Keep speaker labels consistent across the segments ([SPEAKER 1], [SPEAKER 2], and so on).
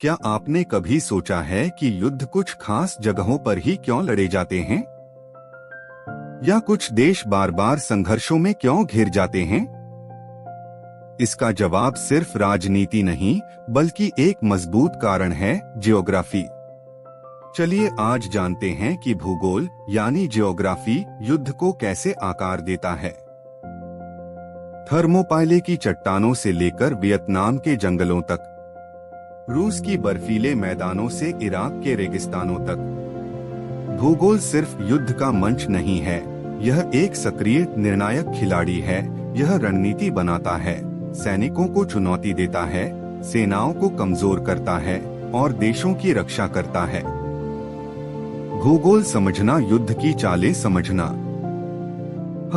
[SPEAKER 1] क्या आपने कभी सोचा है कि युद्ध कुछ खास जगहों पर ही क्यों लड़े जाते हैं? या कुछ देश बार बार संघर्षों में क्यों घिर जाते हैं? इसका जवाब सिर्फ राजनीति नहीं, बल्कि एक मजबूत कारण है, ज्योग्राफी। चलिए आज जानते हैं कि भूगोल यानी ज्योग्राफी युद्ध को कैसे आकार देता है। थर्मोपाइले की चट्टानों से लेकर वियतनाम के जंगलों तक, रूस की बर्फीले मैदानों से इराक के रेगिस्तानों तक, भूगोल सिर्फ युद्ध का मंच नहीं है, यह एक सक्रिय निर्णायक खिलाड़ी है। यह रणनीति बनाता है, सैनिकों को चुनौती देता है, सेनाओं को कमजोर करता है और देशों की रक्षा करता है। भूगोल समझना युद्ध की चालें समझना।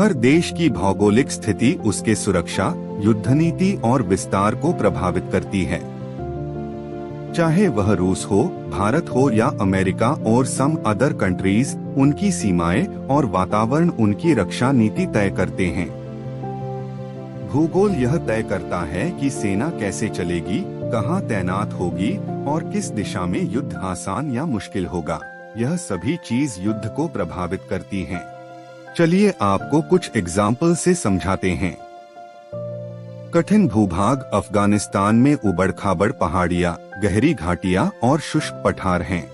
[SPEAKER 1] हर देश की भौगोलिक स्थिति उसके सुरक्षा, युद्ध नीति और विस्तार को प्रभावित करती है। चाहे वह रूस हो, भारत हो या अमेरिका और सम अदर कंट्रीज, उनकी सीमाएं और वातावरण उनकी रक्षा नीति तय करते हैं। भूगोल यह तय करता है कि सेना कैसे चलेगी, कहां तैनात होगी और किस दिशा में युद्ध आसान या मुश्किल होगा। यह सभी चीज युद्ध को प्रभावित करती हैं। चलिए आपको कुछ एग्जाम्पल से समझाते हैं। कठिन भूभाग अफगानिस्तान में उबड़-खाबड़ पहाड़ियां, गहरी घाटियां और शुष्क पठार हैं।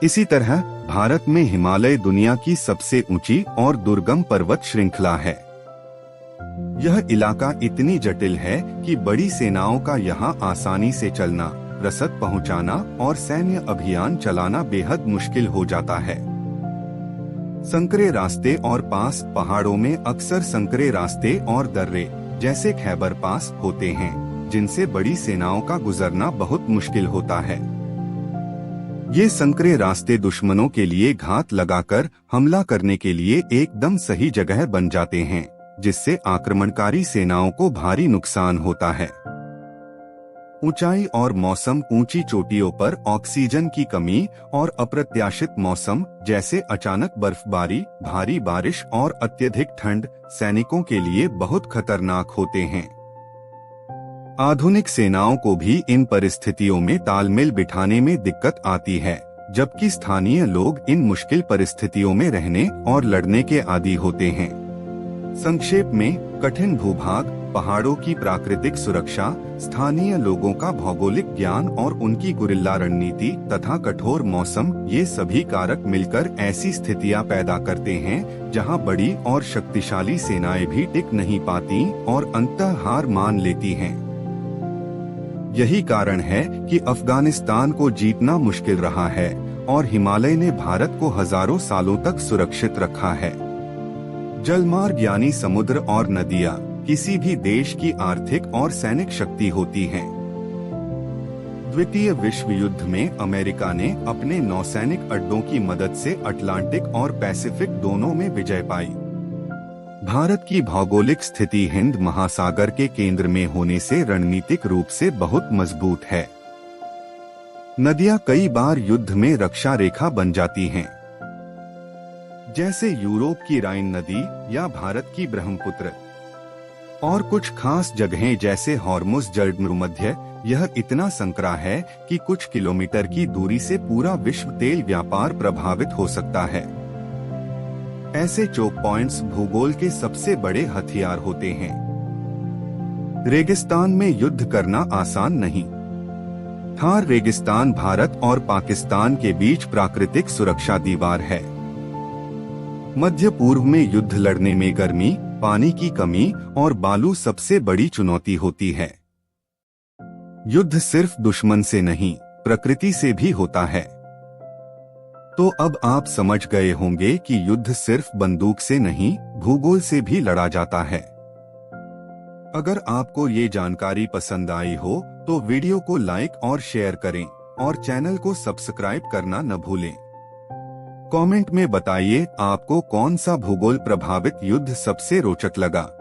[SPEAKER 1] इसी तरह भारत में हिमालय दुनिया की सबसे ऊंची और दुर्गम पर्वत श्रृंखला है। यह इलाका इतनी जटिल है कि बड़ी सेनाओं का यहाँ आसानी से चलना, रसद पहुंचाना और सैन्य अभियान चलाना बेहद मुश्किल हो जाता है। संकरे रास्ते और पास पहाड़ों में अक्सर संकरे रास्ते और दर्रे जैसे खैबर पास होते हैं, जिनसे बड़ी सेनाओं का गुजरना बहुत मुश्किल होता है। ये संकरे रास्ते दुश्मनों के लिए घात लगाकर हमला करने के लिए एकदम सही जगह बन जाते हैं, जिससे आक्रमणकारी सेनाओं को भारी नुकसान होता है। ऊंचाई और मौसम। ऊंची चोटियों पर ऑक्सीजन की कमी और अप्रत्याशित मौसम जैसे अचानक बर्फबारी, भारी बारिश और अत्यधिक ठंड सैनिकों के लिए बहुत खतरनाक होते हैं। आधुनिक सेनाओं को भी इन परिस्थितियों में तालमेल बिठाने में दिक्कत आती है, जबकि स्थानीय लोग इन मुश्किल परिस्थितियों में रहने और लड़ने के आदी होते हैं। संक्षेप में, कठिन भूभाग, पहाड़ों की प्राकृतिक सुरक्षा, स्थानीय लोगों का भौगोलिक ज्ञान और उनकी गुरिल्ला रणनीति तथा कठोर मौसम, ये सभी कारक मिलकर ऐसी स्थितियां पैदा करते हैं जहां बड़ी और शक्तिशाली सेनाएं भी टिक नहीं पाती और अंततः हार मान लेती हैं। यही कारण है कि अफगानिस्तान को जीतना मुश्किल रहा है और हिमालय ने भारत को हजारों सालों तक सुरक्षित रखा है। जलमार्ग यानी समुद्र और नदियां किसी भी देश की आर्थिक और सैनिक शक्ति होती हैं। द्वितीय विश्व युद्ध में अमेरिका ने अपने नौसैनिक अड्डों की मदद से अटलांटिक और पैसिफिक दोनों में विजय पाई। भारत की भौगोलिक स्थिति हिंद महासागर के केंद्र में होने से रणनीतिक रूप से बहुत मजबूत है। नदियां कई बार युद्ध में रक्षा रेखा बन जाती हैं, जैसे यूरोप की राइन नदी या भारत की ब्रह्मपुत्र। और कुछ खास जगहें जैसे हॉर्मुज जलमध्य, यह इतना संकरा है कि कुछ किलोमीटर की दूरी से पूरा विश्व तेल व्यापार प्रभावित हो सकता है। ऐसे चोक पॉइंट्स भूगोल के सबसे बड़े हथियार होते हैं। रेगिस्तान में युद्ध करना आसान नहीं। थार रेगिस्तान भारत और पाकिस्तान के बीच प्राकृतिक सुरक्षा दीवार है। मध्य पूर्व में युद्ध लड़ने में गर्मी, पानी की कमी और बालू सबसे बड़ी चुनौती होती है। युद्ध सिर्फ दुश्मन से नहीं, प्रकृति से भी होता है। तो अब आप समझ गए होंगे कि युद्ध सिर्फ बंदूक से नहीं, भूगोल से भी लड़ा जाता है। अगर आपको ये जानकारी पसंद आई हो तो वीडियो को लाइक और शेयर करें और चैनल को सब्सक्राइब करना न भूलें। कमेंट में बताइए आपको कौन सा भूगोल प्रभावित युद्ध सबसे रोचक लगा।